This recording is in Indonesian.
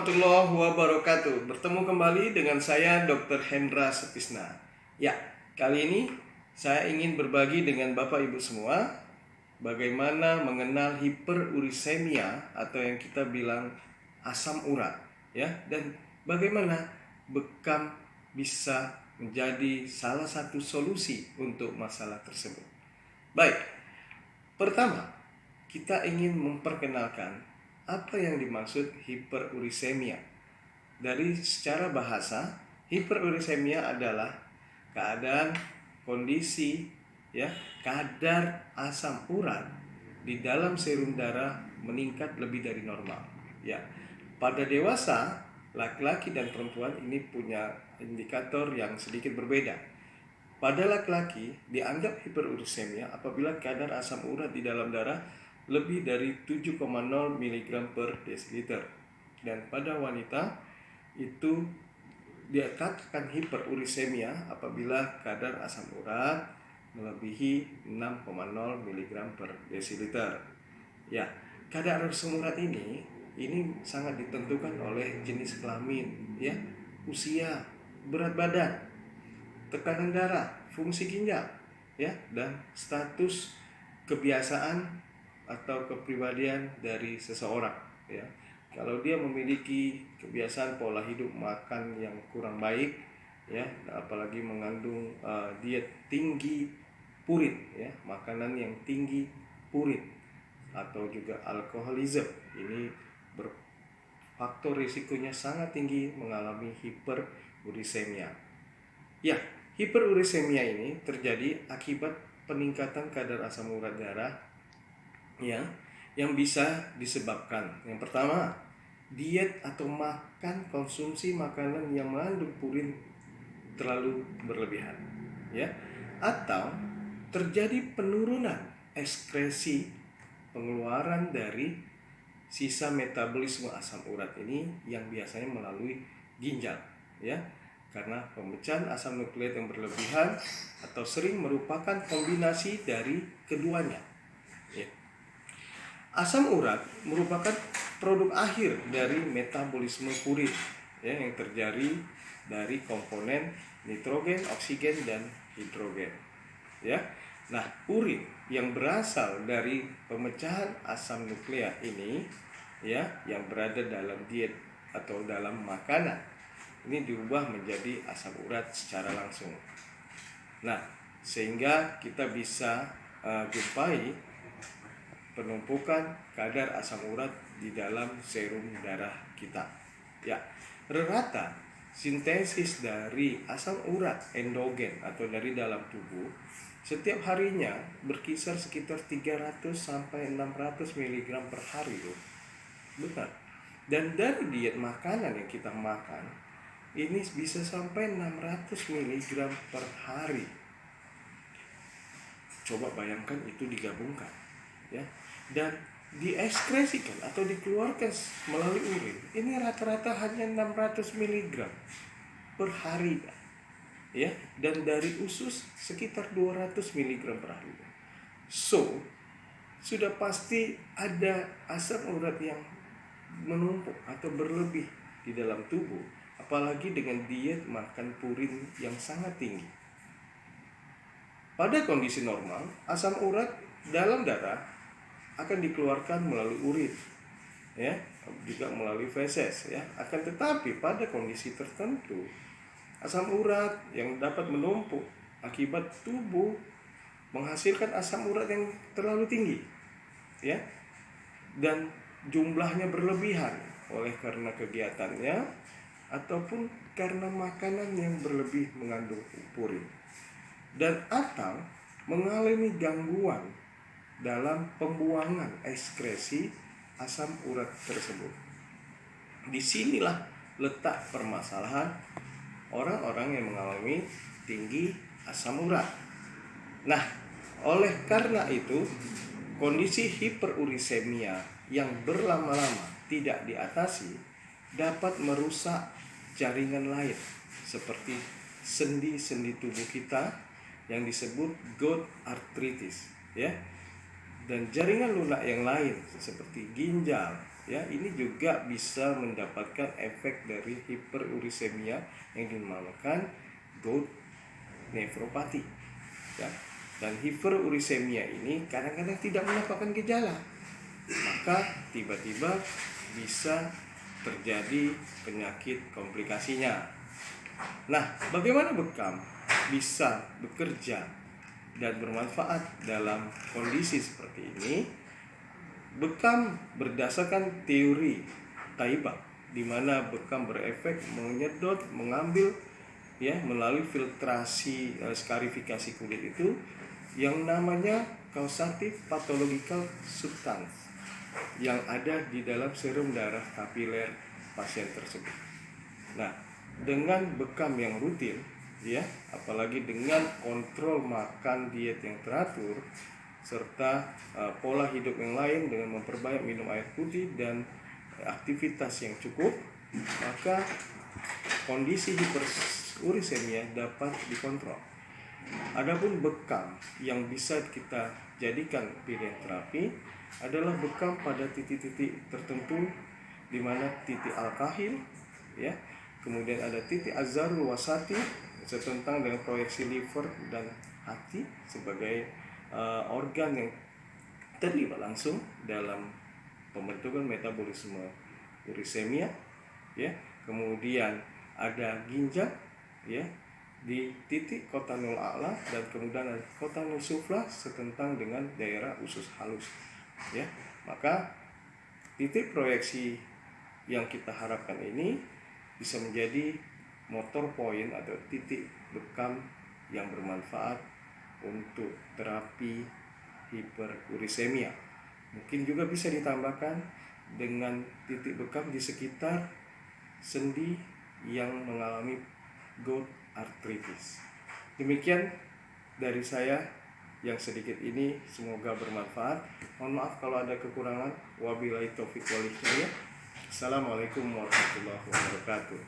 warahmatullahi wabarakatuh. Bertemu kembali dengan saya Dr. Hendra Setisna. Ya, kali ini saya ingin berbagi dengan Bapak Ibu semua bagaimana mengenal hiperurisemia atau yang kita bilang asam urat, ya, dan bagaimana bekam bisa menjadi salah satu solusi untuk masalah tersebut. Baik, pertama kita ingin memperkenalkan apa yang dimaksud hiperurisemia. Dari secara bahasa, hiperurisemia adalah keadaan kondisi ya kadar asam urat di dalam serum darah meningkat lebih dari normal. Ya, pada dewasa laki-laki dan perempuan ini punya indikator yang sedikit berbeda. Pada laki-laki dianggap hiperurisemia apabila kadar asam urat di dalam darah lebih dari 7,0 mg per desiliter. Dan pada wanita itu dikatakan hiperurisemia apabila kadar asam urat melebihi 6,0 mg per desiliter. Ya, kadar asam urat ini sangat ditentukan oleh jenis kelamin, ya, usia, berat badan, tekanan darah, fungsi ginjal, ya, dan status kebiasaan atau kepribadian dari seseorang, ya. Kalau dia memiliki kebiasaan pola hidup makan yang kurang baik, ya, apalagi mengandung diet tinggi purin, ya, makanan yang tinggi purin, atau juga alkoholisme, ini faktor risikonya sangat tinggi mengalami hiperurisemia. Ya, hiperurisemia ini terjadi akibat peningkatan kadar asam urat darah ya, yang bisa disebabkan yang pertama, diet atau konsumsi makanan yang mengandung purin terlalu berlebihan, ya, atau terjadi penurunan ekskresi pengeluaran dari sisa metabolisme asam urat ini yang biasanya melalui ginjal, ya, karena pemecahan asam nukleat yang berlebihan atau sering merupakan kombinasi dari keduanya, ya. Asam urat merupakan produk akhir dari metabolisme purin, ya, yang terjadi dari komponen nitrogen, oksigen, dan hidrogen, ya. Nah, urin yang berasal dari pemecahan asam nukleat ini, ya, yang berada dalam diet atau dalam makanan, ini diubah menjadi asam urat secara langsung. Nah, sehingga kita bisa jumpai penumpukan kadar asam urat di dalam serum darah kita. Ya, rata sintesis dari asam urat endogen atau dari dalam tubuh setiap harinya berkisar sekitar 300 sampai 600 mg per hari loh. Benar. Dan dari diet makanan yang kita makan ini bisa sampai 600 mg per hari. Coba bayangkan itu digabungkan, ya, dan diekskresikan atau dikeluarkan melalui urin. Ini rata-rata hanya 600 mg per hari, ya, dan dari usus sekitar 200 mg per hari. So, sudah pasti ada asam urat yang menumpuk atau berlebih di dalam tubuh, apalagi dengan diet makan purin yang sangat tinggi. Pada kondisi normal, asam urat dalam darah akan dikeluarkan melalui urin, ya, juga melalui feses, ya. Akan tetapi pada kondisi tertentu, asam urat yang dapat menumpuk akibat tubuh menghasilkan asam urat yang terlalu tinggi, ya, dan jumlahnya berlebihan oleh karena kegiatannya ataupun karena makanan yang berlebih mengandung purin, dan atau mengalami gangguan dalam pembuangan ekskresi asam urat tersebut. Disinilah letak permasalahan orang-orang yang mengalami tinggi asam urat. Nah, oleh karena itu, kondisi hiperurisemia yang berlama-lama tidak diatasi dapat merusak jaringan lain seperti sendi-sendi tubuh kita yang disebut gout arthritis, ya. dan jaringan lunak yang lain seperti ginjal, ya, ini juga bisa mendapatkan efek dari hiperurisemia yang dinamakan gout nephropathy, ya. Dan hiperurisemia ini kadang-kadang tidak menampakkan gejala, maka tiba-tiba bisa terjadi penyakit komplikasinya. Nah, bagaimana bekam bisa bekerja dan bermanfaat dalam kondisi seperti ini? Bekam berdasarkan teori Taibak, di mana bekam berefek menyedot, mengambil, ya, melalui filtrasi skarifikasi kulit itu yang namanya causative pathological substance yang ada di dalam serum darah kapiler pasien tersebut. Nah, dengan bekam yang rutin, ya, apalagi dengan kontrol makan, diet yang teratur, serta pola hidup yang lain dengan memperbanyak minum air putih dan aktivitas yang cukup, maka kondisi hiperurisemia dapat dikontrol. Adapun bekam yang bisa kita jadikan pilihan terapi adalah bekam pada titik-titik tertentu, di mana titik al-kahil, ya, kemudian ada titik azarul wasati setentang dengan proyeksi liver dan hati sebagai organ yang terlibat langsung dalam pembentukan metabolisme urisemia, ya. Kemudian ada ginjal, ya, di titik kotanul a'la, dan kemudian ada kotanul sufla setentang dengan daerah usus halus, ya. Maka titik proyeksi yang kita harapkan ini bisa menjadi motor point atau titik bekam yang bermanfaat untuk terapi hiperurisemia. Mungkin juga bisa ditambahkan dengan titik bekam di sekitar sendi yang mengalami gout arthritis. Demikian dari saya yang sedikit ini, semoga bermanfaat. Mohon maaf kalau ada kekurangan. Wabillahi taufiq wal hidayah. Assalamualaikum warahmatullahi wabarakatuh.